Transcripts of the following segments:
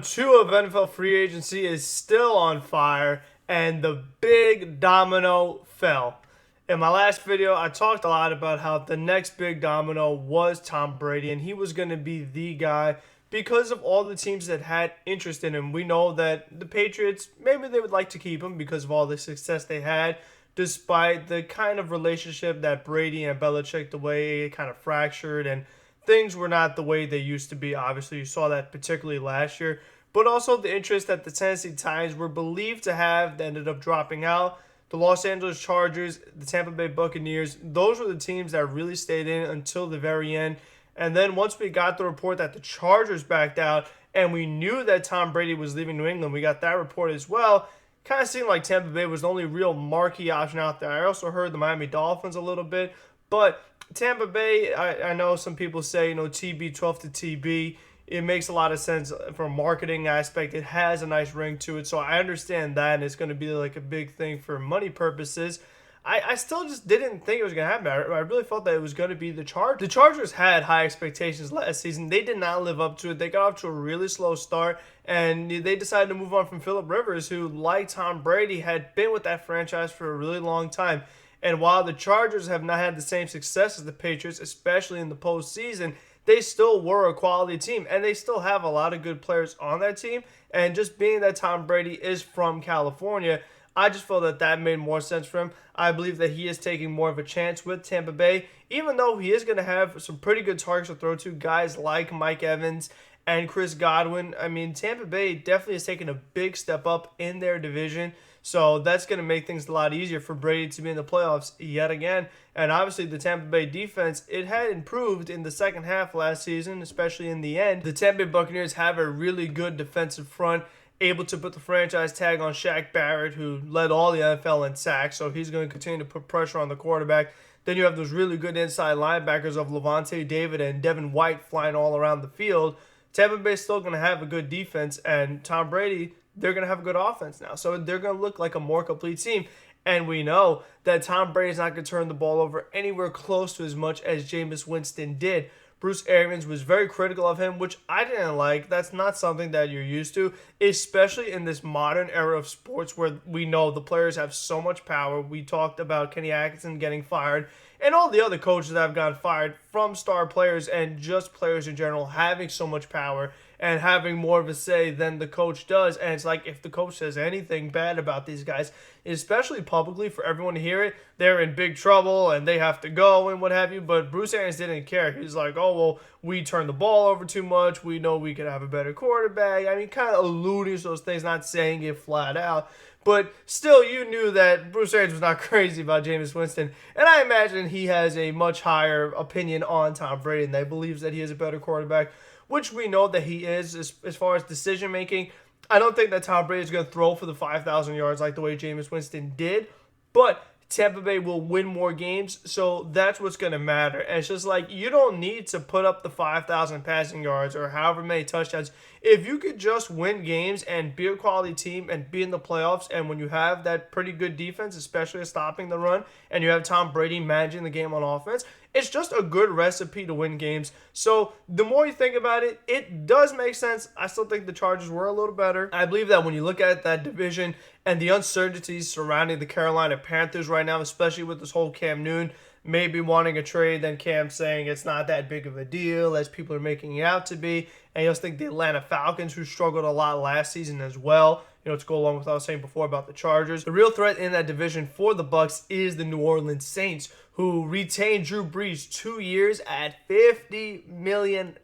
two of NFL free agency is still on fire, and the big domino fell. In my last video, I talked a lot about how the next big domino was Tom Brady, and he was going to be the guy because of all the teams that had interest in him. We know that the Patriots, maybe they would like to keep him because of all the success they had, despite the kind of relationship that Brady and Belichick, the way it kind of fractured and things were not the way they used to be. Obviously, you saw that particularly last year, but also the interest that the Tennessee Titans were believed to have that ended up dropping out. The Los Angeles Chargers, the Tampa Bay Buccaneers, those were the teams that really stayed in until the very end. And then once we got the report that the Chargers backed out and we knew that Tom Brady was leaving New England, we got that report as well. Kind of seemed like Tampa Bay was the only real marquee option out there. I also heard the Miami Dolphins a little bit, but Tampa Bay, I know some people say, TB12 to TB. It makes a lot of sense from a marketing aspect. It has a nice ring to it, so I understand that, and it's going to be like a big thing for money purposes. I still just didn't think it was going to happen. I really felt that it was going to be the Chargers. The Chargers had high expectations last season. They did not live up to it. They got off to a really slow start, and they decided to move on from Phillip Rivers, who, like Tom Brady, had been with that franchise for a really long time. And while the Chargers have not had the same success as the Patriots, especially in the postseason, they still were a quality team, and they still have a lot of good players on that team. And just being that Tom Brady is from California, I just felt that that made more sense for him. I believe that he is taking more of a chance with Tampa Bay, even though he is going to have some pretty good targets to throw to, guys like Mike Evans and Chris Godwin. I mean, Tampa Bay definitely has taken a big step up in their division. So that's going to make things a lot easier for Brady to be in the playoffs yet again. And obviously the Tampa Bay defense, it had improved in the second half last season, especially in the end. The Tampa Bay Buccaneers have a really good defensive front, able to put the franchise tag on Shaq Barrett, who led all the NFL in sacks. So he's going to continue to put pressure on the quarterback. Then you have those really good inside linebackers of Levante David and Devin White flying all around the field. Tampa Bay's still going to have a good defense, and Tom Brady, they're going to have a good offense now. So they're going to look like a more complete team. And we know that Tom Brady's not going to turn the ball over anywhere close to as much as Jameis Winston did. Bruce Arians was very critical of him, which I didn't like. That's not something that you're used to, especially in this modern era of sports where we know the players have so much power. We talked about Kenny Atkinson getting fired and all the other coaches that have gotten fired from star players and just players in general having so much power and having more of a say than the coach does. And it's like if the coach says anything bad about these guys, especially publicly for everyone to hear it, they're in big trouble and they have to go and what have you. But Bruce Arians didn't care. He's like, oh, well, we turn the ball over too much. We know we could have a better quarterback. I mean, kind of alluding to those things, not saying it flat out. But still, you knew that Bruce Arians was not crazy about Jameis Winston. And I imagine he has a much higher opinion on Tom Brady and that believes that he is a better quarterback, which we know that he is as far as decision making. I don't think that Tom Brady is going to throw for the 5,000 yards like the way Jameis Winston did, but Tampa Bay will win more games, so that's what's going to matter. And it's just like you don't need to put up the 5,000 passing yards or however many touchdowns. If you could just win games and be a quality team and be in the playoffs, and when you have that pretty good defense, especially stopping the run, and you have Tom Brady managing the game on offense, it's just a good recipe to win games. So the more you think about it, it does make sense. I still think the Chargers were a little better. I believe that when you look at that division and the uncertainties surrounding the Carolina Panthers right now, especially with this whole Cam Newton maybe wanting a trade, then Cam saying it's not that big of a deal as people are making it out to be. And you also think the Atlanta Falcons, who struggled a lot last season as well, to go along with what I was saying before about the Chargers. The real threat in that division for the Bucs is the New Orleans Saints, who retained Drew Brees 2 years at $50 million,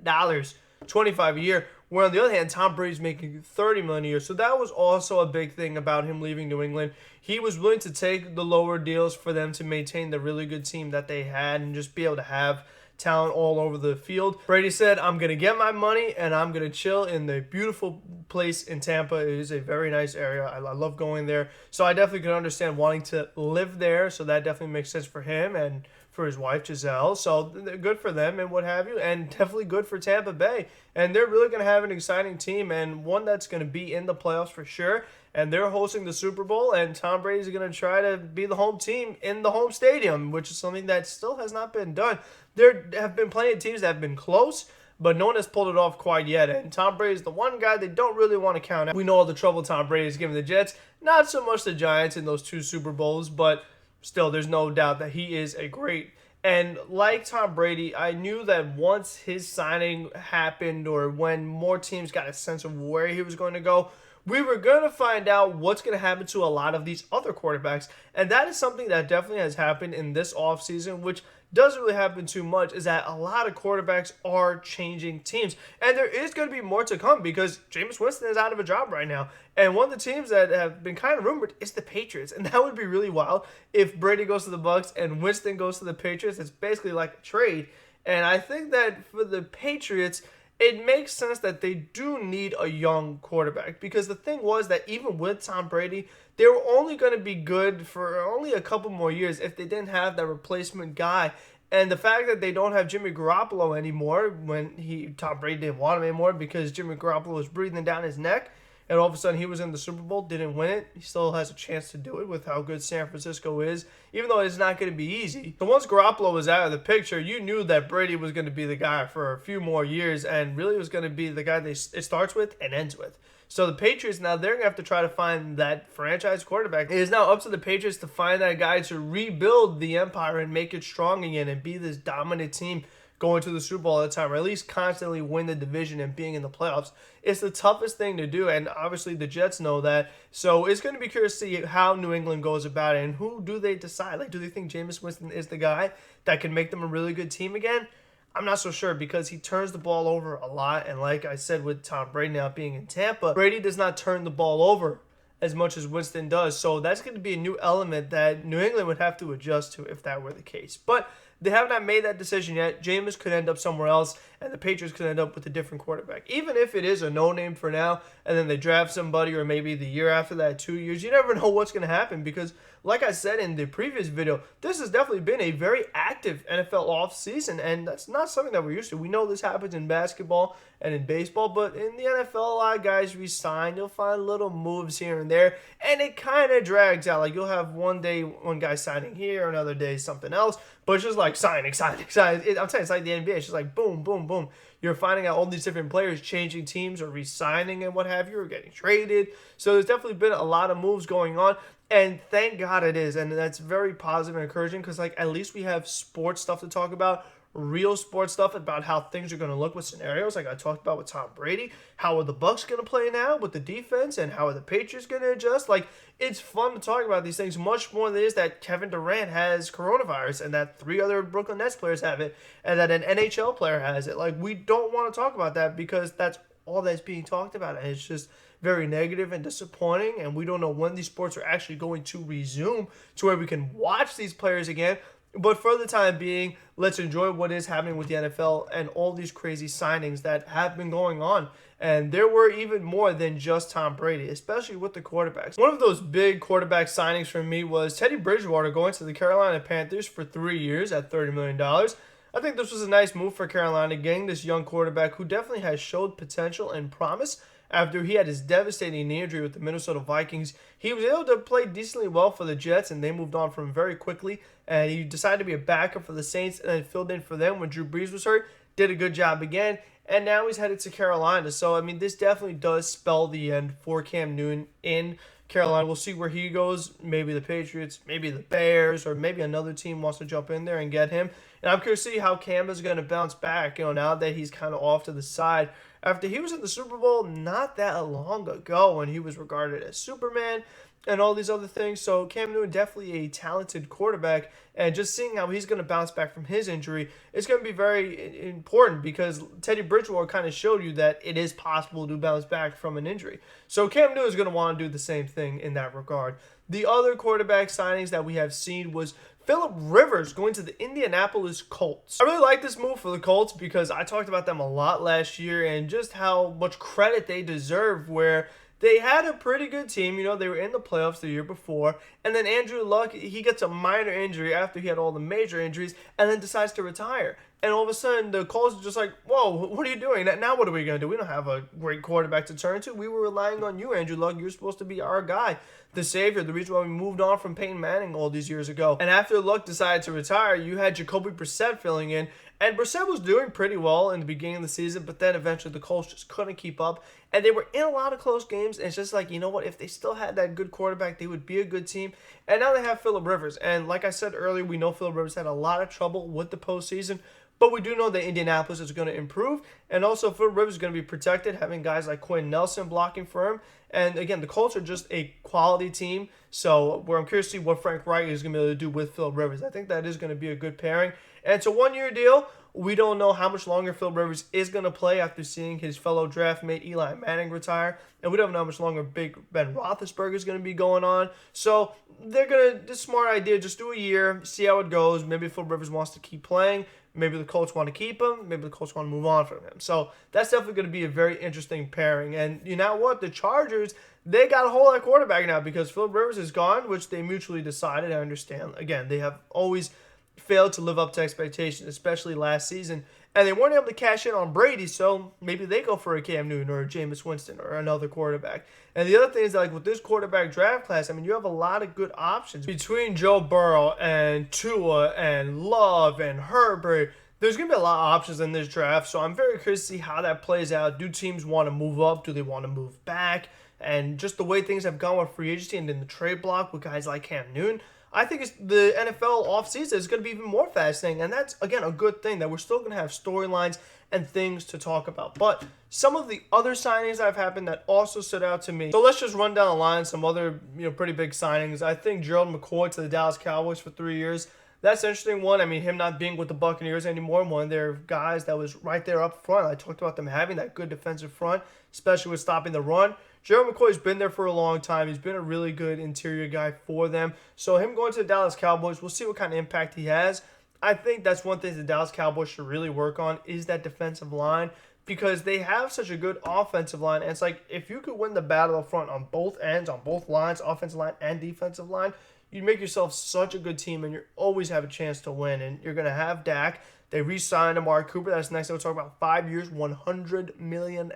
25 a year. Where on the other hand, Tom Brady's making $30 million a year. So that was also a big thing about him leaving New England. He was willing to take the lower deals for them to maintain the really good team that they had and just be able to have talent all over the field. Brady said, I'm going to get my money and I'm going to chill in the beautiful place in Tampa. It is a very nice area. I love going there. So I definitely can understand wanting to live there. So that definitely makes sense for him and for his wife, Giselle. So good for them and what have you. And definitely good for Tampa Bay. And they're really going to have an exciting team and one that's going to be in the playoffs for sure. And they're hosting the Super Bowl, and Tom Brady's going to try to be the home team in the home stadium, which is something that still has not been done. There have been plenty of teams that have been close, but no one has pulled it off quite yet. And Tom Brady is the one guy they don't really want to count out. We know all the trouble Tom Brady is giving the Jets, not so much the Giants in those 2 Super Bowls, but still, there's no doubt that he is a great. And like Tom Brady, I knew that once his signing happened, or when more teams got a sense of where he was going to go, we were going to find out what's going to happen to a lot of these other quarterbacks. And that is something that definitely has happened in this offseason, which doesn't really happen too much, is that a lot of quarterbacks are changing teams. And there is going to be more to come because Jameis Winston is out of a job right now. And one of the teams that have been kind of rumored is the Patriots. And that would be really wild if Brady goes to the Bucs and Winston goes to the Patriots. It's basically like a trade. And I think that for the Patriots, it makes sense that they do need a young quarterback, because the thing was that even with Tom Brady, they were only going to be good for only a couple more years if they didn't have that replacement guy. And the fact that they don't have Jimmy Garoppolo anymore, when Tom Brady didn't want him anymore because Jimmy Garoppolo was breathing down his neck, and all of a sudden he was in the Super Bowl, didn't win it. He still has a chance to do it with how good San Francisco is, even though it's not going to be easy. So once Garoppolo was out of the picture, you knew that Brady was going to be the guy for a few more years, and really was going to be the guy it starts with and ends with. So the Patriots, now they're going to have to try to find that franchise quarterback. It is now up to the Patriots to find that guy to rebuild the empire and make it strong again and be this dominant team going to the Super Bowl all the time, or at least constantly win the division and being in the playoffs. It's the toughest thing to do, and obviously the Jets know that. So it's going to be curious to see how New England goes about it, and who do they decide? Like, do they think Jameis Winston is the guy that can make them a really good team again? I'm not so sure, because he turns the ball over a lot, and like I said with Tom Brady now being in Tampa, Brady does not turn the ball over as much as Winston does. So that's going to be a new element that New England would have to adjust to if that were the case. But they have not made that decision yet. Jameis could end up somewhere else, and the Patriots could end up with a different quarterback. Even if it is a no-name for now, and then they draft somebody, or maybe the year after that, 2 years, you never know what's going to happen, because like I said in the previous video, this has definitely been a very active NFL offseason, and that's not something that we're used to. We know this happens in basketball and in baseball, but in the NFL, a lot of guys resign. You'll find little moves here and there, and it kind of drags out. Like, you'll have one day one guy signing here, another day something else, but it's just like signing. I'm telling you, it's like the NBA. It's just like boom, boom, boom. You're finding out all these different players changing teams or resigning and what have you, or getting traded. So there's definitely been a lot of moves going on. And thank God it is. And that's very positive and encouraging, because like at least we have sports stuff to talk about, real sports stuff about how things are going to look with scenarios like I talked about with Tom Brady. How are the Bucs going to play now with the defense, and how are the Patriots going to adjust? Like, it's fun to talk about these things much more than it is that Kevin Durant has coronavirus and that 3 other Brooklyn Nets players have it and that an NHL player has it. Like, we don't want to talk about that, because that's all that's being talked about, and it's just very negative and disappointing, and we don't know when these sports are actually going to resume to where we can watch these players again. But for the time being, let's enjoy what is happening with the NFL and all these crazy signings that have been going on. And there were even more than just Tom Brady, especially with the quarterbacks. One of those big quarterback signings for me was Teddy Bridgewater going to the Carolina Panthers for 3 years at $30 million. I think this was a nice move for Carolina, getting this young quarterback who definitely has showed potential and promise. After he had his devastating knee injury with the Minnesota Vikings, he was able to play decently well for the Jets, and they moved on from him very quickly. And he decided to be a backup for the Saints, and then filled in for them when Drew Brees was hurt. Did a good job again, and now he's headed to Carolina. So, I mean, this definitely does spell the end for Cam Newton in Carolina. We'll see where he goes. Maybe the Patriots, maybe the Bears, or maybe another team wants to jump in there and get him. And I'm curious to see how Cam is going to bounce back, now that he's kind of off to the side. After he was in the Super Bowl not that long ago, when he was regarded as Superman and all these other things. So Cam Newton, definitely a talented quarterback, and just seeing how he's going to bounce back from his injury is going to be very important, because Teddy Bridgewater kind of showed you that it is possible to bounce back from an injury. So Cam Newton is going to want to do the same thing in that regard. The other quarterback signings that we have seen was Phillip Rivers going to the Indianapolis Colts. I really like this move for the Colts, because I talked about them a lot last year and just how much credit they deserve, where they had a pretty good team. They were in the playoffs the year before, and then Andrew Luck, he gets a minor injury after he had all the major injuries, and then decides to retire. And all of a sudden, the Colts are just like, whoa, what are you doing? Now what are we going to do? We don't have a great quarterback to turn to. We were relying on you, Andrew Luck. You're supposed to be our guy, the savior, the reason why we moved on from Peyton Manning all these years ago. And after Luck decided to retire, you had Jacoby Brissett filling in. And Brissett was doing pretty well in the beginning of the season, but then eventually the Colts just couldn't keep up. And they were in a lot of close games. And it's just like, you know what? If they still had that good quarterback, they would be a good team. And now they have Phillip Rivers. And like I said earlier, we know Phillip Rivers had a lot of trouble with the postseason. But we do know that Indianapolis is going to improve. And also, Phillip Rivers is going to be protected, having guys like Quinn Nelson blocking for him. And again, the Colts are just a quality team. So I'm curious to see what Frank Reich is going to be able to do with Phillip Rivers. I think that is going to be a good pairing. And it's a one-year deal. We don't know how much longer Phillip Rivers is going to play after seeing his fellow draft mate Eli Manning retire. And we don't know how much longer Big Ben Roethlisberger is going to be going on. So they're going to, this smart idea, just do a year, see how it goes. Maybe Phillip Rivers wants to keep playing. Maybe the Colts want to keep him. Maybe the Colts want to move on from him. So that's definitely going to be a very interesting pairing. And you know what? The Chargers, they got a whole lot of quarterback now because Phillip Rivers is gone, which they mutually decided. I understand. Again, they have always failed to live up to expectations, especially last season. And they weren't able to cash in on Brady, so maybe they go for a Cam Newton or a Jameis Winston or another quarterback. And the other thing is that, like, with this quarterback draft class, I mean, you have a lot of good options. Between Joe Burrow and Tua and Love and Herbert, there's going to be a lot of options in this draft, so I'm very curious to see how that plays out. Do teams want to move up? Do they want to move back? And just the way things have gone with free agency and in the trade block with guys like Cam Newton, I think the NFL offseason is going to be even more fascinating. And that's, again, a good thing that we're still going to have storylines and things to talk about. But some of the other signings that have happened that also stood out to me. So let's just run down the line some other pretty big signings. I think Gerald McCoy to the Dallas Cowboys for 3 years. That's an interesting one. I mean, him not being with the Buccaneers anymore, one of their guys that was right there up front. I talked about them having that good defensive front, especially with stopping the run. Gerald McCoy's been there for a long time. He's been a really good interior guy for them. So him going to the Dallas Cowboys, we'll see what kind of impact he has. I think that's one thing the Dallas Cowboys should really work on is that defensive line because they have such a good offensive line. And it's like if you could win the battle up front on both ends, on both lines, offensive line and defensive line, you make yourself such a good team and you always have a chance to win. And you're going to have Dak. They re-signed Amari Cooper. That's next. We'll talk about 5 years, $100 million.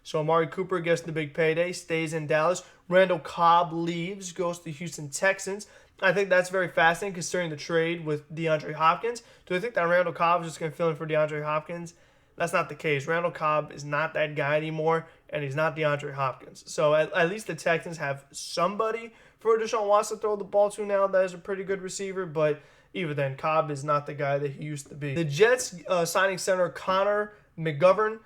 So Amari Cooper gets the big payday, stays in Dallas. Randall Cobb leaves, goes to the Houston Texans. I think that's very fascinating considering the trade with DeAndre Hopkins. Do I think that Randall Cobb is just going to fill in for DeAndre Hopkins? That's not the case. Randall Cobb is not that guy anymore, and he's not DeAndre Hopkins. So at least the Texans have somebody for Deshaun Watson to throw the ball to now that is a pretty good receiver, but even then, Cobb is not the guy that he used to be. The Jets signing center Connor McGovern.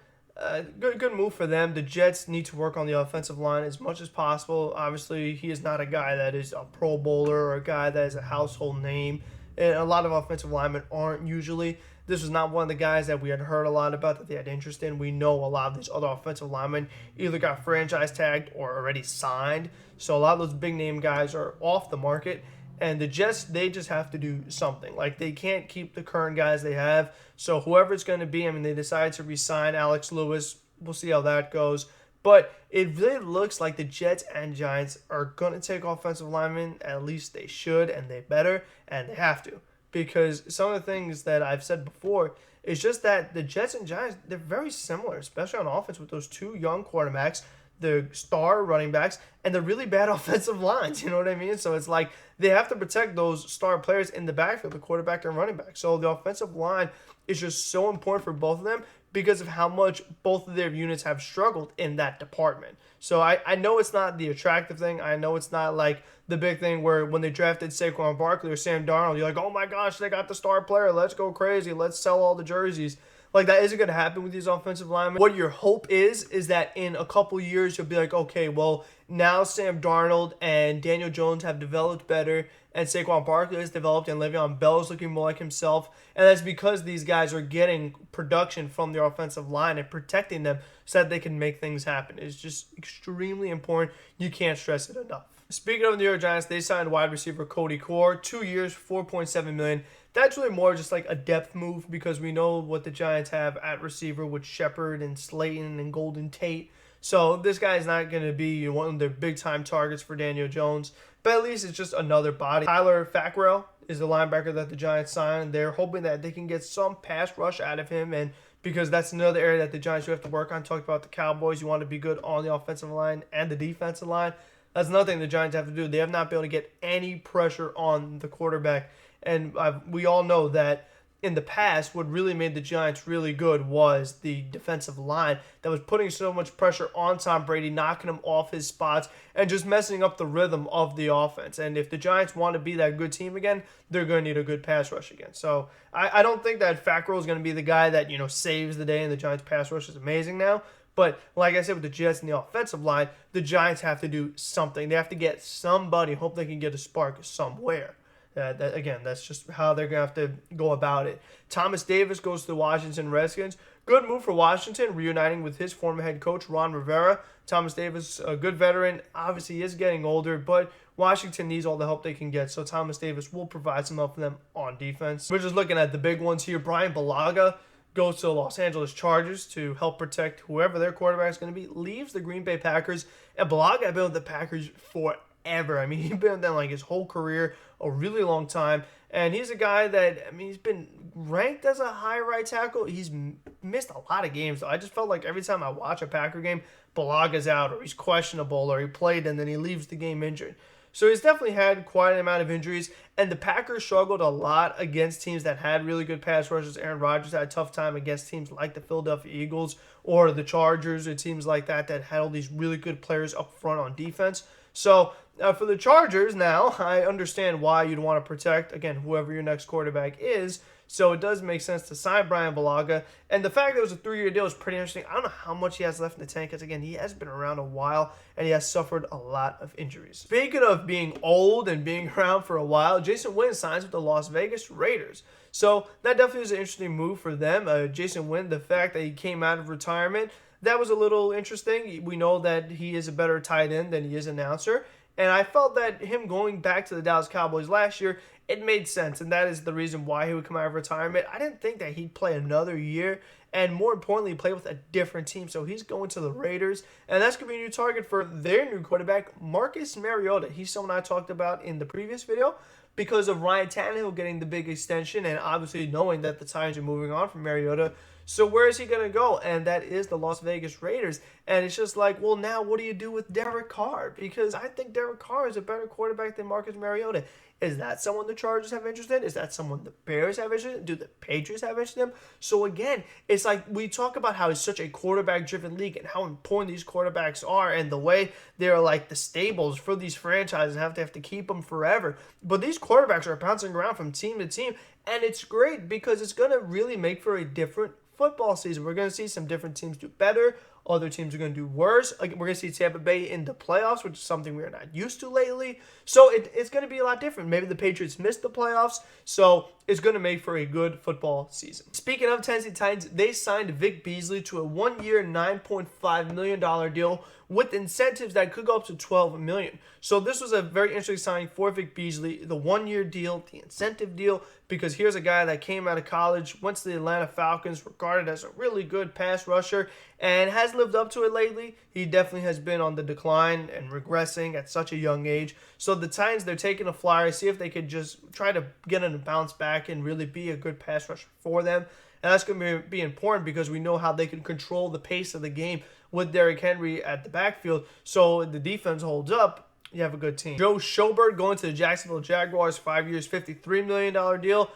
Good move for them. The Jets need to work on the offensive line as much as possible. Obviously, he is not a guy that is a Pro Bowler or a guy that is a household name. And a lot of offensive linemen aren't usually. This was not one of the guys that we had heard a lot about that they had interest in. We know a lot of these other offensive linemen either got franchise tagged or already signed. So a lot of those big name guys are off the market. And the Jets, they just have to do something. Like, they can't keep the current guys they have. So whoever it's going to be, I mean, they decided to re-sign Alex Lewis. We'll see how that goes. But it really looks like the Jets and Giants are going to take offensive linemen. At least they should, and they better, and they have to. Because some of the things that I've said before is just that the Jets and Giants, they're very similar, especially on offense with those two young quarterbacks, the star running backs, and the really bad offensive lines. You know what I mean? So it's like they have to protect those star players in the backfield, the quarterback and running back. So the offensive line is just so important for both of them because of how much both of their units have struggled in that department. So I know it's not the attractive thing. I know it's not like the big thing where when they drafted Saquon Barkley or Sam Darnold, you're like, oh my gosh, they got the star player. Let's go crazy. Let's sell all the jerseys. Like, that isn't going to happen with these offensive linemen. What your hope is that in a couple years, you'll be like, okay, well, now Sam Darnold and Daniel Jones have developed better, and Saquon Barkley has developed, and Le'Veon Bell is looking more like himself. And that's because these guys are getting production from their offensive line and protecting them so that they can make things happen. It's just extremely important. You can't stress it enough. Speaking of the New York Giants, they signed wide receiver Cody Core, 2 years, $4.7 million. That's really more just like a depth move because we know what the Giants have at receiver with Shepard and Slayton and Golden Tate. So this guy is not going to be one of their big-time targets for Daniel Jones. but at least it's just another body. Tyler Fackrell is the linebacker that the Giants signed. They're hoping that they can get some pass rush out of him, and because that's another area that the Giants have to work on. Talked about the Cowboys. You want to be good on the offensive line and the defensive line. That's another thing the Giants have to do. They have not been able to get any pressure on the quarterback. And we all know that in the past, what really made the Giants really good was the defensive line that was putting so much pressure on Tom Brady, knocking him off his spots, and just messing up the rhythm of the offense. And if the Giants want to be that good team again, they're going to need a good pass rush again. So I don't think that Fackrell is going to be the guy that, saves the day, and the Giants pass rush is amazing now. But like I said, with the Jets and the offensive line, the Giants have to do something. They have to get somebody, hope they can get a spark somewhere. Again, that's just how they're going to have to go about it. Thomas Davis goes to the Washington Redskins. Good move for Washington, reuniting with his former head coach, Ron Rivera. Thomas Davis, a good veteran. Obviously, he is getting older, but Washington needs all the help they can get, so Thomas Davis will provide some help for them on defense. We're just looking at the big ones here. Brian Bulaga goes to the Los Angeles Chargers to help protect whoever their quarterback is going to be. Leaves the Green Bay Packers, and Bulaga has been with the Packers forever. I mean, he's been with them like his whole career, a really long time. And he's a guy that, he's been ranked as a high right tackle. He's missed a lot of games. I just felt like every time I watch a Packer game, Bulaga's out, or he's questionable, or he played and then he leaves the game injured. So he's definitely had quite an amount of injuries, and the Packers struggled a lot against teams that had really good pass rushes. Aaron Rodgers had a tough time against teams like the Philadelphia Eagles or the Chargers, or teams like that had all these really good players up front on defense. So for the Chargers now, I understand why you'd want to protect, again, whoever your next quarterback is. So it does make sense to sign Brian Bulaga. And the fact that it was a 3-year deal is pretty interesting. I don't know how much he has left in the tank, because, again, he has been around a while, and he has suffered a lot of injuries. Speaking of being old and being around for a while, Jason Witten signs with the Las Vegas Raiders. So that definitely was an interesting move for them. Jason Witten, the fact that he came out of retirement, that was a little interesting. We know that he is a better tight end than he is an announcer. And I felt that him going back to the Dallas Cowboys last year, it made sense. And that is the reason why he would come out of retirement. I didn't think that he'd play another year, and more importantly, play with a different team. So he's going to the Raiders, and that's going to be a new target for their new quarterback, Marcus Mariota. He's someone I talked about in the previous video because of Ryan Tannehill getting the big extension, and obviously knowing that the Titans are moving on from Mariota. So where is he going to go? And that is the Las Vegas Raiders. And it's just like, well, now what do you do with Derek Carr? Because I think Derek Carr is a better quarterback than Marcus Mariota. Is that someone the Chargers have interest in? Is that someone the Bears have interest in? Do the Patriots have interest in him? So again, it's like we talk about how it's such a quarterback-driven league and how important these quarterbacks are, and the way they're like the stables for these franchises and have to keep them forever. But these quarterbacks are bouncing around from team to team, and it's great because it's going to really make for a different football season. We're going to see some different teams do better. Other teams are going to do worse. We're going to see Tampa Bay in the playoffs, which is something we're not used to lately. So it's going to be a lot different. Maybe the Patriots missed the playoffs, so it's going to make for a good football season. Speaking of Tennessee Titans, they signed Vic Beasley to a one-year, $9.5 million deal with incentives that could go up to $12 million. So this was a very interesting signing for Vic Beasley, the one-year deal, the incentive deal, because here's a guy that came out of college, went to the Atlanta Falcons, regarded as a really good pass rusher, and has lived up to it lately. He definitely has been on the decline and regressing at such a young age. So the Titans, they're taking a flyer, see if they could just try to get him to bounce back and really be a good pass rusher for them. And that's going to be important because we know how they can control the pace of the game with Derrick Henry at the backfield. So the defense holds up, you have a good team. Joe Schobert going to the Jacksonville Jaguars, 5 years, $53 million deal.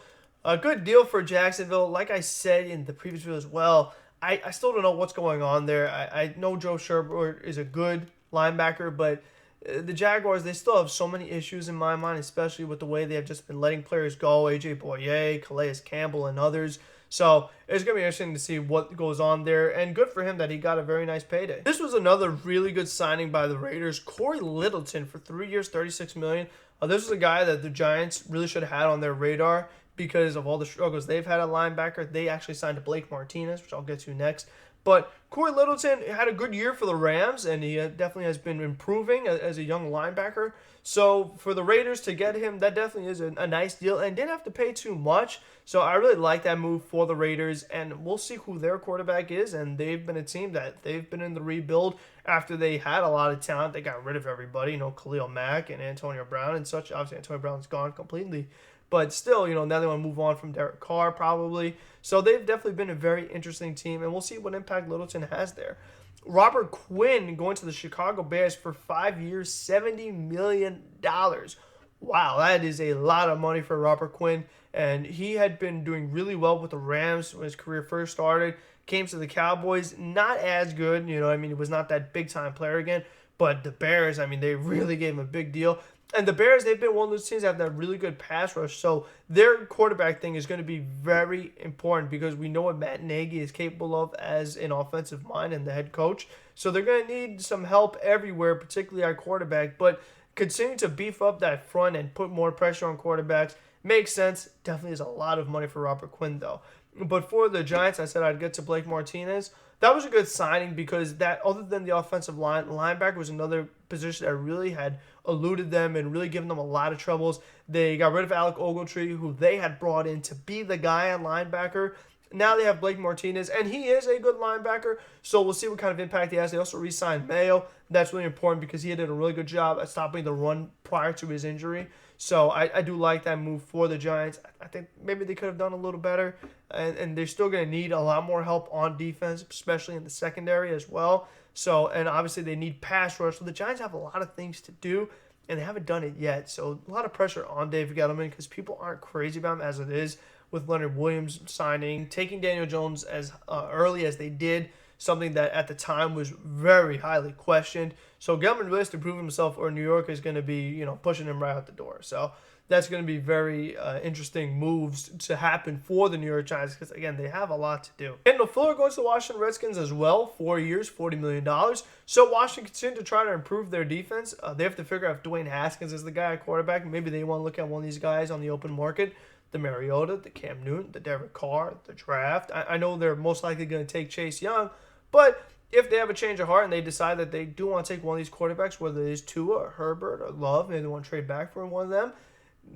A good deal for Jacksonville. Like I said in the previous video as well, I still don't know what's going on there. I know Joe Schobert is a good linebacker, but the Jaguars, they still have so many issues in my mind, especially with the way they have just been letting players go, A.J. Boye, Calais Campbell, and others. So it's going to be interesting to see what goes on there, and good for him that he got a very nice payday. This was another really good signing by the Raiders. Corey Littleton for 3 years, $36 million. This is a guy that the Giants really should have had on their radar because of all the struggles they've had at linebacker. They actually signed Blake Martinez, which I'll get to next. But Corey Littleton had a good year for the Rams, and he definitely has been improving as a young linebacker. So for the Raiders to get him, that definitely is a nice deal, and didn't have to pay too much. So I really like that move for the Raiders, and we'll see who their quarterback is. And they've been a team that they've been in the rebuild after they had a lot of talent. They got rid of everybody, Khalil Mack and Antonio Brown and such. Obviously, Antonio Brown's gone completely. But still, now they want to move on from Derek Carr probably. So they've definitely been a very interesting team, and we'll see what impact Littleton has there. Robert Quinn going to the Chicago Bears for 5 years, $70 million. Wow, that is a lot of money for Robert Quinn. And he had been doing really well with the Rams when his career first started. Came to the Cowboys, not as good. He was not that big-time player again. But the Bears, they really gave him a big deal. And the Bears, they've been one of those teams that have that really good pass rush. So their quarterback thing is going to be very important because we know what Matt Nagy is capable of as an offensive mind and the head coach. So they're going to need some help everywhere, particularly at quarterback. But continuing to beef up that front and put more pressure on quarterbacks makes sense. Definitely is a lot of money for Robert Quinn, though. But for the Giants, I said I'd get to Blake Martinez. That was a good signing because that, other than the offensive line, linebacker was another position that really had eluded them and really given them a lot of troubles. They got rid of Alec Ogletree, who they had brought in to be the guy at linebacker. Now they have Blake Martinez, and he is a good linebacker, so we'll see what kind of impact he has. They also re-signed Mayo. That's really important because he did a really good job at stopping the run prior to his injury. So I do like that move for the Giants. I think maybe they could have done a little better, and they're still going to need a lot more help on defense, especially in the secondary as well. So, and obviously they need pass rush. So the Giants have a lot of things to do, and they haven't done it yet. So a lot of pressure on Dave Gettleman because people aren't crazy about him as it is with Leonard Williams signing, taking Daniel Jones as early as they did, something that at the time was very highly questioned. So Gettleman really has to prove himself, or New York is going to be, pushing him right out the door. So that's going to be very interesting moves to happen for the New York Giants because, again, they have a lot to do. Kendall Fuller goes to the Washington Redskins as well, 4 years, $40 million. So Washington continues to try to improve their defense. They have to figure out if Dwayne Haskins is the guy at quarterback. Maybe they want to look at one of these guys on the open market. The Mariota, the Cam Newton, the Derek Carr, the draft. I know they're most likely going to take Chase Young, but if they have a change of heart and they decide that they do want to take one of these quarterbacks, whether it is Tua or Herbert or Love, maybe they want to trade back for one of them,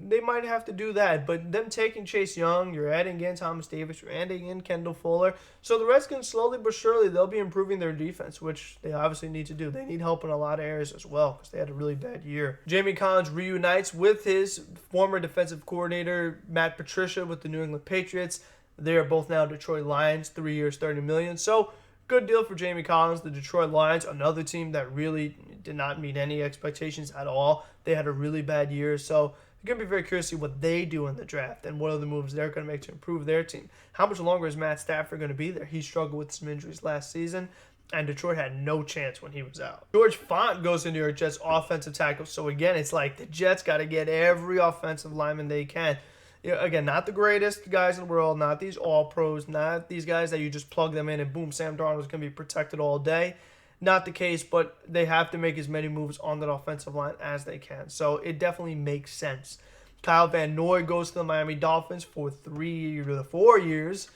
they might have to do that. But them taking Chase Young, you're adding in Thomas Davis, you're adding in Kendall Fuller. So the Redskins, slowly but surely, they'll be improving their defense, which they obviously need to do. They need help in a lot of areas as well because they had a really bad year. Jamie Collins reunites with his former defensive coordinator, Matt Patricia, with the New England Patriots. They are both now Detroit Lions, 3 years, $30 million. So good deal for Jamie Collins. The Detroit Lions, another team that really did not meet any expectations at all. They had a really bad year. So going to be very curious to see what they do in the draft and what other moves they're going to make to improve their team. How much longer is Matt Stafford going to be there? He struggled with some injuries last season, and Detroit had no chance when he was out. George Font goes to New York Jets offensive tackle. So again, it's like the Jets got to get every offensive lineman they can. Again, not the greatest guys in the world, not these all-pros, not these guys that you just plug them in and boom, Sam Darnold's going to be protected all day. Not the case, but they have to make as many moves on that offensive line as they can. So it definitely makes sense. Kyle Van Noy goes to the Miami Dolphins for 4 years.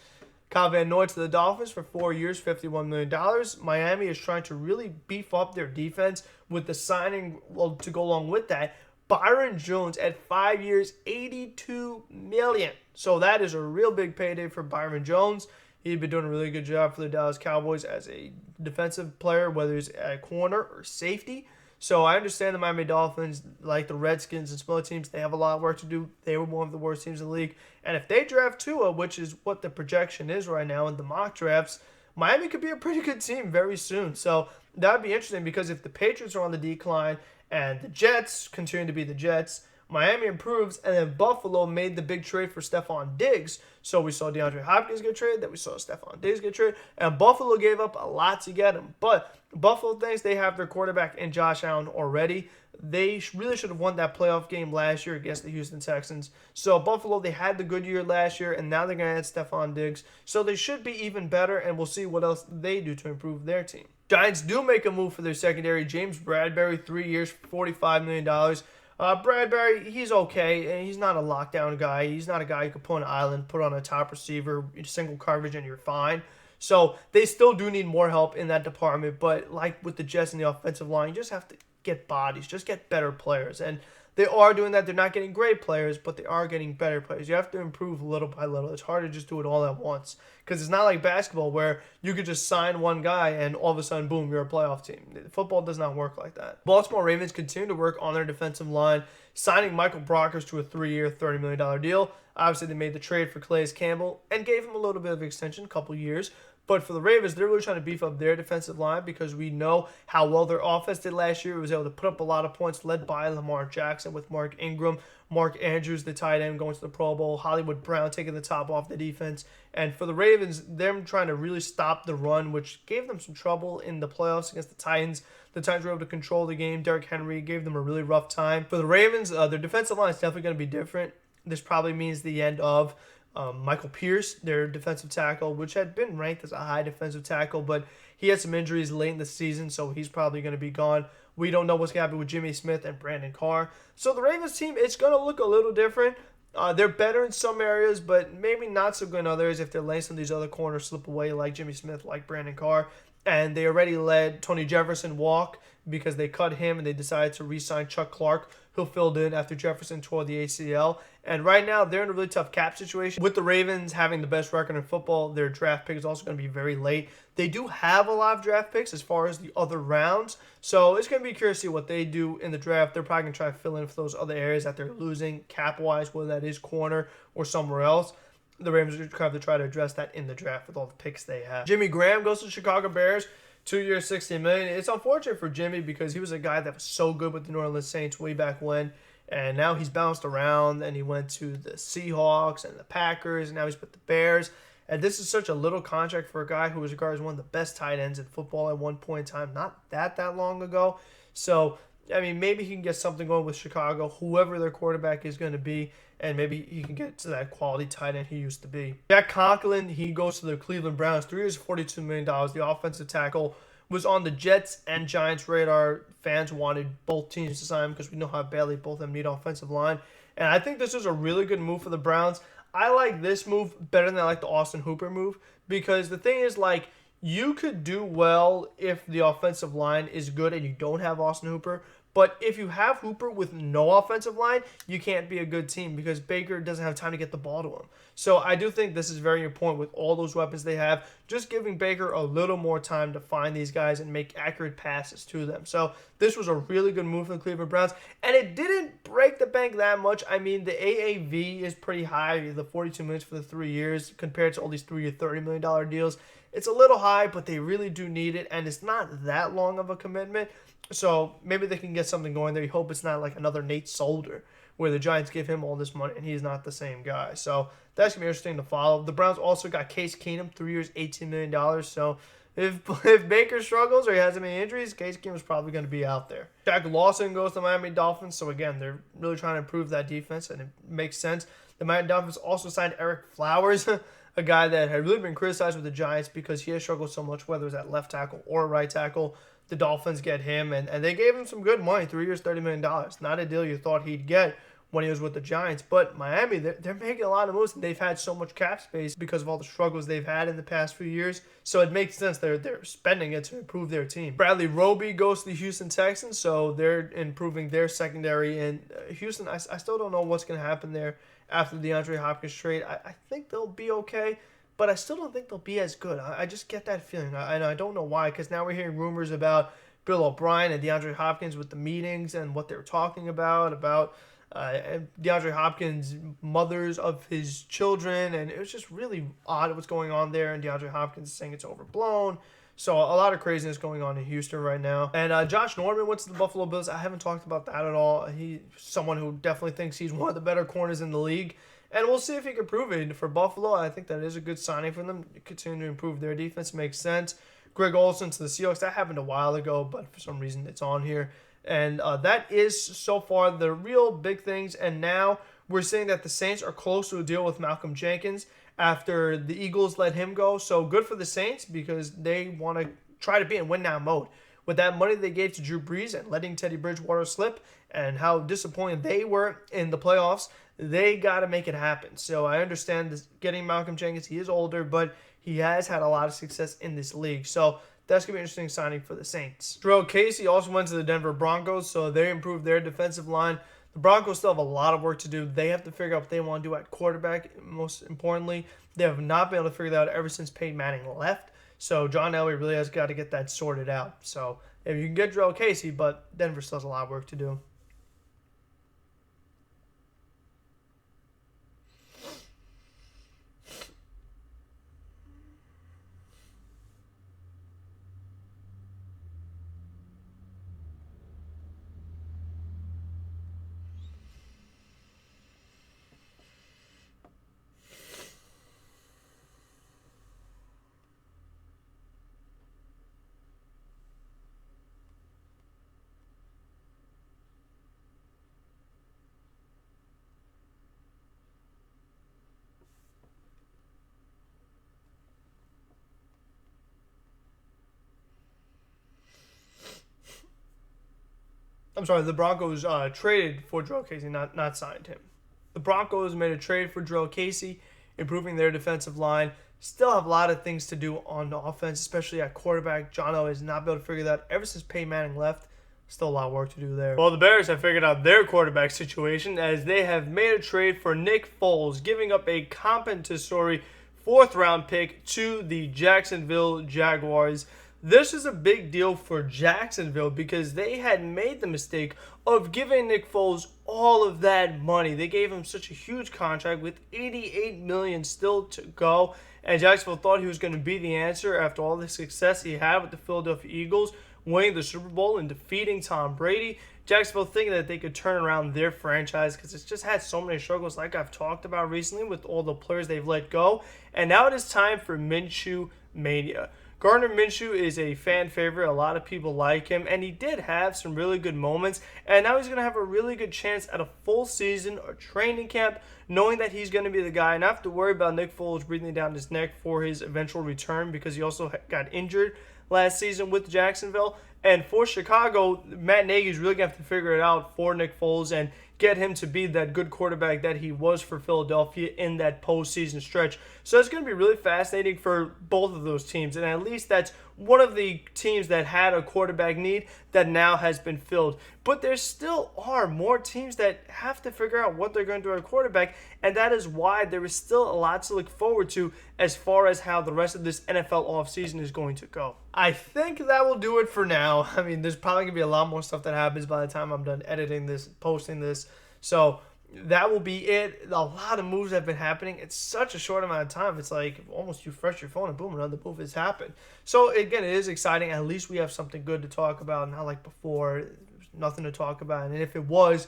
Kyle Van Noy to the Dolphins for 4 years, $51 million. Miami is trying to really beef up their defense with the signing, well, to go along with that, Byron Jones at 5 years, $82 million. So that is a real big payday for Byron Jones. He'd been doing a really good job for the Dallas Cowboys as a defensive player, whether it's at corner or safety. So I understand the Miami Dolphins, like the Redskins and smaller teams, they have a lot of work to do. They were one of the worst teams in the league. And if they draft Tua, which is what the projection is right now in the mock drafts, Miami could be a pretty good team very soon. So that would be interesting because if the Patriots are on the decline and the Jets continue to be the Jets, Miami improves, and then Buffalo made the big trade for Stephon Diggs. So we saw DeAndre Hopkins get traded, then we saw Stephon Diggs get traded, and Buffalo gave up a lot to get him. But Buffalo thinks they have their quarterback in Josh Allen already. They really should have won that playoff game last year against the Houston Texans. So Buffalo, they had the good year last year, and now they're going to add Stephon Diggs. So they should be even better, and we'll see what else they do to improve their team. Giants do make a move for their secondary. James Bradbury, 3 years, $45 million. Bradbury, he's okay, and he's not a lockdown guy. He's not a guy you could put on an island, put on a top receiver, single coverage, and you're fine. So they still do need more help in that department. But like with the Jets and the offensive line, you just have to get bodies, just get better players. And they are doing that. They're not getting great players, but they are getting better players. You have to improve little by little. It's hard to just do it all at once because it's not like basketball where you could just sign one guy and all of a sudden, boom, you're a playoff team. Football does not work like that. Baltimore Ravens continue to work on their defensive line, signing Michael Brockers to a 3-year, $30 million deal. Obviously, they made the trade for Calais Campbell and gave him a little bit of extension, a couple years. But for the Ravens, they're really trying to beef up their defensive line because we know how well their offense did last year. It was able to put up a lot of points led by Lamar Jackson with Mark Ingram, Mark Andrews, the tight end, going to the Pro Bowl, Hollywood Brown taking the top off the defense. And for the Ravens, them trying to really stop the run, which gave them some trouble in the playoffs against the Titans. The Titans were able to control the game. Derrick Henry gave them a really rough time. For the Ravens, their defensive line is definitely going to be different. This probably means the end of Michael Pierce, their defensive tackle, which had been ranked as a high defensive tackle, but he had some injuries late in the season, so he's probably going to be gone. We don't know what's going to happen with Jimmy Smith and Brandon Carr. So the Ravens team, it's going to look a little different. They're better in some areas, but maybe not so good in others if they're letting some of these other corners slip away like Jimmy Smith, like Brandon Carr. And they already let Tony Jefferson walk because they cut him and they decided to re-sign Chuck Clark, who filled in after Jefferson tore the ACL. And right now, they're in a really tough cap situation. With the Ravens having the best record in football, their draft pick is also going to be very late. They do have a lot of draft picks as far as the other rounds. So it's going to be curious to see what they do in the draft. They're probably going to try to fill in for those other areas that they're losing cap-wise, whether that is corner or somewhere else. The Ravens are going to have to try to address that in the draft with all the picks they have. Jimmy Graham goes to the Chicago Bears. 2 years, $60 million. It's unfortunate for Jimmy because he was a guy that was so good with the New Orleans Saints way back when. And now he's bounced around and he went to the Seahawks and the Packers. And now he's with the Bears. And this is such a little contract for a guy who was regarded as one of the best tight ends in football at one point in time. Not that long ago. So, I mean, maybe he can get something going with Chicago, whoever their quarterback is going to be. And maybe he can get to that quality tight end he used to be. Jack Conklin, he goes to the Cleveland Browns. 3 years, $42 million. The offensive tackle was on the Jets and Giants radar. Fans wanted both teams to sign him because we know how badly both of them need offensive line. And I think this is a really good move for the Browns. I like this move better than I like the Austin Hooper move because the thing is, like, you could do well if the offensive line is good and you don't have Austin Hooper. But if you have Hooper with no offensive line, you can't be a good team because Baker doesn't have time to get the ball to him. So I do think this is very important with all those weapons they have, just giving Baker a little more time to find these guys and make accurate passes to them. So this was a really good move for the Cleveland Browns, and it didn't break the bank that much. I mean, the AAV is pretty high, the $42 million for the 3 years compared to all these 3-year, $30 million deals. It's a little high, but they really do need it, and it's not that long of a commitment. So maybe they can get something going there. You hope it's not like another Nate Solder where the Giants give him all this money and he's not the same guy. So that's going to be interesting to follow. The Browns also got Case Keenum, 3 years, $18 million. So if Baker struggles or he has any injuries, Case Keenum's probably going to be out there. Shaq Lawson goes to the Miami Dolphins. So again, they're really trying to improve that defense and it makes sense. The Miami Dolphins also signed Eric Flowers, a guy that had really been criticized with the Giants because he has struggled so much, whether it's at left tackle or right tackle. The Dolphins get him, and they gave him some good money, 3 years, $30 million. Not a deal you thought he'd get when he was with the Giants. But Miami, they're making a lot of moves, and they've had so much cap space because of all the struggles they've had in the past few years. So it makes sense they're spending it to improve their team. Bradley Roby goes to the Houston Texans, so they're improving their secondary. And Houston, I still don't know what's going to happen there after the DeAndre Hopkins trade. I think they'll be okay. But I still don't think they'll be as good. I just get that feeling. I don't know why, because now we're hearing rumors about Bill O'Brien and DeAndre Hopkins with the meetings and what they're talking about DeAndre Hopkins' mothers of his children, and it was just really odd what's going on there, and DeAndre Hopkins is saying it's overblown. So a lot of craziness going on in Houston right now. And Josh Norman went to the Buffalo Bills. I haven't talked about that at all. He's someone who definitely thinks he's one of the better corners in the league. And we'll see if he can prove it for Buffalo. I think that is a good signing for them. Continue to improve their defense. Makes sense. Greg Olsen to the Seahawks. That happened a while ago, but for some reason it's on here. And that is so far the real big things. And now we're seeing that the Saints are close to a deal with Malcolm Jenkins after the Eagles let him go. So good for the Saints because they want to try to be in win-now mode. With that money they gave to Drew Brees and letting Teddy Bridgewater slip and how disappointed they were in the playoffs, they got to make it happen. So I understand this, getting Malcolm Jenkins. He is older, but he has had a lot of success in this league. So that's going to be an interesting signing for the Saints. Jurrell Casey also went to the Denver Broncos, so they improved their defensive line. The Broncos still have a lot of work to do. They have to figure out what they want to do at quarterback. Most importantly, they have not been able to figure that out ever since Peyton Manning left. So John Elway really has got to get that sorted out. So if you can get Jurrell Casey, but Denver still has a lot of work to do. I'm sorry, the Broncos traded for Jurrell Casey, not signed him. The Broncos made a trade for Jurrell Casey, improving their defensive line. Still have a lot of things to do on the offense, especially at quarterback. John Elway has not been able to figure that out ever since Peyton Manning left. Still a lot of work to do there. Well, the Bears have figured out their quarterback situation as they have made a trade for Nick Foles, giving up a compensatory fourth-round pick to the Jacksonville Jaguars. This is a big deal for Jacksonville because they had made the mistake of giving Nick Foles all of that money. They gave him such a huge contract with $88 million still to go, and Jacksonville thought he was going to be the answer after all the success he had with the Philadelphia Eagles, winning the Super Bowl and defeating Tom Brady. Jacksonville thinking that they could turn around their franchise because it's just had so many struggles like I've talked about recently with all the players they've let go. And now it is time for Minshew Mania. Gardner Minshew is a fan favorite. A lot of people like him, and he did have some really good moments. And now he's going to have a really good chance at a full season or training camp, knowing that he's going to be the guy. Not have to worry about Nick Foles breathing down his neck for his eventual return because he also got injured last season with Jacksonville. And for Chicago, Matt Nagy is really going to have to figure it out for Nick Foles and get him to be that good quarterback that he was for Philadelphia in that postseason stretch. So it's going to be really fascinating for both of those teams. And at least that's one of the teams that had a quarterback need that now has been filled. But there still are more teams that have to figure out what they're going to do at quarterback. And that is why there is still a lot to look forward to as far as how the rest of this NFL offseason is going to go. I think that will do it for now. I mean, there's probably going to be a lot more stuff that happens by the time I'm done editing this, posting this. So that will be it. A lot of moves have been happening. It's such a short amount of time. It's like almost you refresh your phone and boom, another move has happened. So again, it is exciting. At least we have something good to talk about. Not like before, there's nothing to talk about. And if it was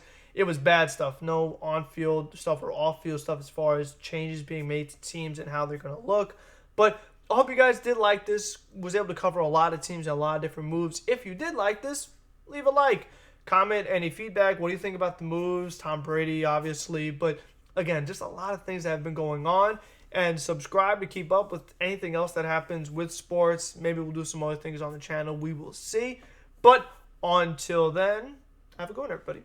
bad stuff. No on-field stuff or off-field stuff as far as changes being made to teams and how they're going to look. But I hope you guys did like this. Was able to cover a lot of teams and a lot of different moves. If you did like this, leave a like. Comment any feedback. What do you think about the moves? Tom Brady, obviously. But again, just a lot of things that have been going on. And subscribe to keep up with anything else that happens with sports. Maybe we'll do some other things on the channel. We will see. But until then, have a good one, everybody.